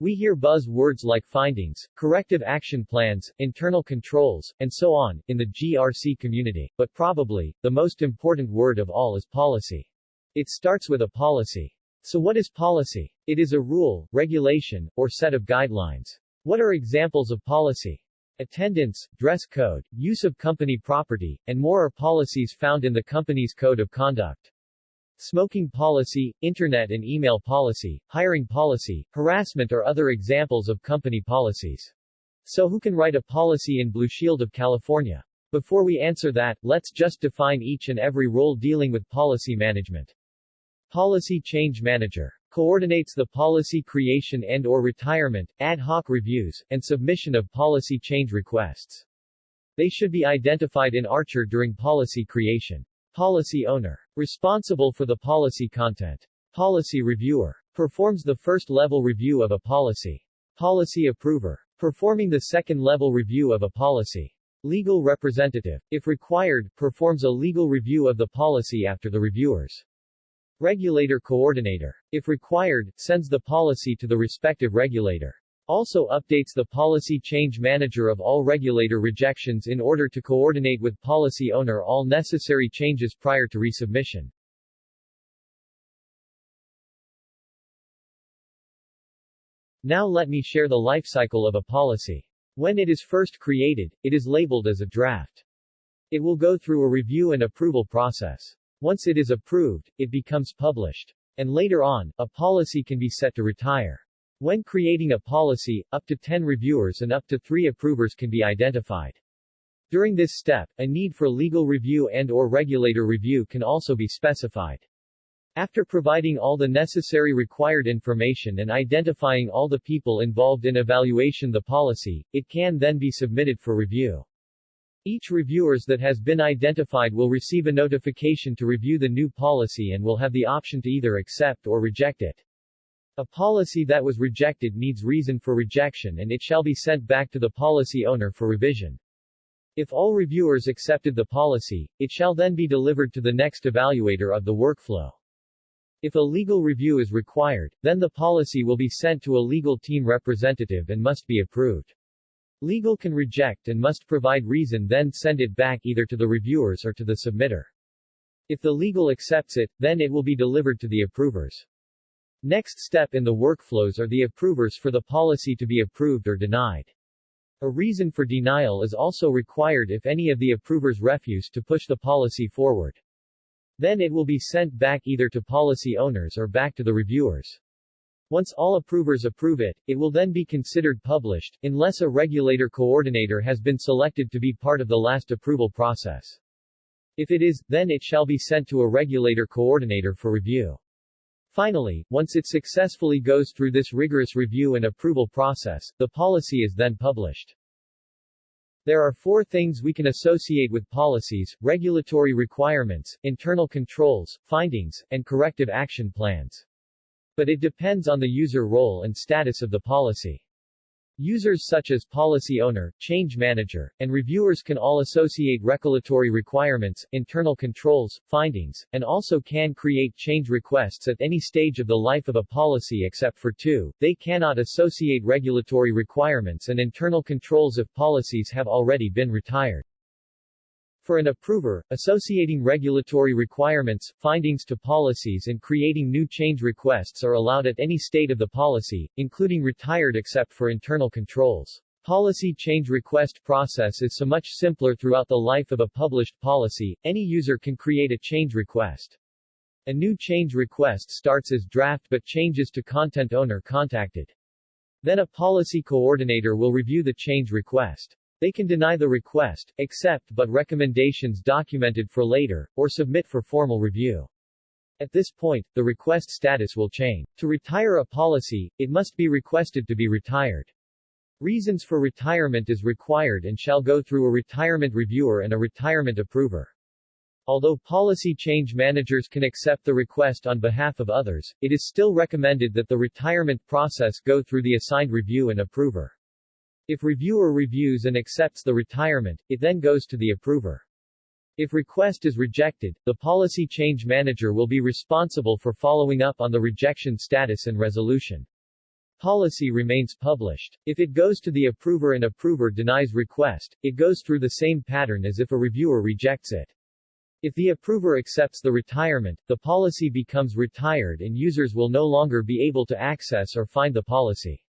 We hear buzz-words like findings, corrective action plans, internal controls, and so on, in the GRC community, but probably, the most important word of all is policy. It starts with a policy. So what is policy? It is a rule, regulation, or set of guidelines. What are examples of policy? Attendance, dress code, use of company property, and more are policies found in the company's code of conduct. Smoking policy, internet and email policy, hiring policy, harassment are other examples of company policies. So who can write a policy in Blue Shield of California? Before we answer that, let's just define each and every role dealing with policy management. Policy Change Manager coordinates the policy creation and/or retirement, ad hoc reviews, and submission of policy change requests. They should be identified in Archer during policy creation. Policy Owner, responsible for the policy content. Policy Reviewer, performs the first-level review of a policy. Policy Approver, performing the second-level review of a policy. Legal Representative, if required, performs a legal review of the policy after the reviewers. Regulator Coordinator, if required, sends the policy to the respective regulator. Also updates the Policy Change Manager of all regulator rejections in order to coordinate with policy owner all necessary changes prior to resubmission. Now let me share the life cycle of a policy. When it is first created, it is labeled as a draft. It will go through a review and approval process. Once it is approved, it becomes published. And later on, a policy can be set to retire. When creating a policy, up to 10 reviewers and up to 3 approvers can be identified. During this step, a need for legal review and/or regulator review can also be specified. After providing all the necessary required information and identifying all the people involved in evaluation the policy, it can then be submitted for review. Each reviewers that has been identified will receive a notification to review the new policy and will have the option to either accept or reject it. A policy that was rejected needs reason for rejection and it shall be sent back to the policy owner for revision. If all reviewers accepted the policy, it shall then be delivered to the next evaluator of the workflow. If a legal review is required, then the policy will be sent to a legal team representative and must be approved. Legal can reject and must provide reason, then send it back either to the reviewers or to the submitter. If the legal accepts it, then it will be delivered to the approvers. Next step in the workflows are the approvers for the policy to be approved or denied. A reason for denial is also required if any of the approvers refuse to push the policy forward. Then it will be sent back either to policy owners or back to the reviewers. Once all approvers approve it, it will then be considered published, unless a regulator coordinator has been selected to be part of the last approval process. If it is, then it shall be sent to a regulator coordinator for review. Finally, once it successfully goes through this rigorous review and approval process, the policy is then published. There are 4 things we can associate with policies: regulatory requirements, internal controls, findings, and corrective action plans. But it depends on the user role and status of the policy. Users such as policy owner, change manager, and reviewers can all associate regulatory requirements, internal controls, findings, and also can create change requests at any stage of the life of a policy except for 2. They cannot associate regulatory requirements and internal controls if policies have already been retired. For an approver, associating regulatory requirements, findings to policies and creating new change requests are allowed at any state of the policy, including retired except for internal controls. Policy change request process is so much simpler throughout the life of a published policy. Any user can create a change request. A new change request starts as draft but changes to content owner contacted. Then a policy coordinator will review the change request. They can deny the request, accept but recommendations documented for later, or submit for formal review. At this point, the request status will change. To retire a policy, it must be requested to be retired. Reasons for retirement is required and shall go through a retirement reviewer and a retirement approver. Although policy change managers can accept the request on behalf of others, it is still recommended that the retirement process go through the assigned review and approver. If reviewer reviews and accepts the retirement, it then goes to the approver. If request is rejected, the policy change manager will be responsible for following up on the rejection status and resolution. Policy remains published. If it goes to the approver and approver denies request, it goes through the same pattern as if a reviewer rejects it. If the approver accepts the retirement, the policy becomes retired and users will no longer be able to access or find the policy.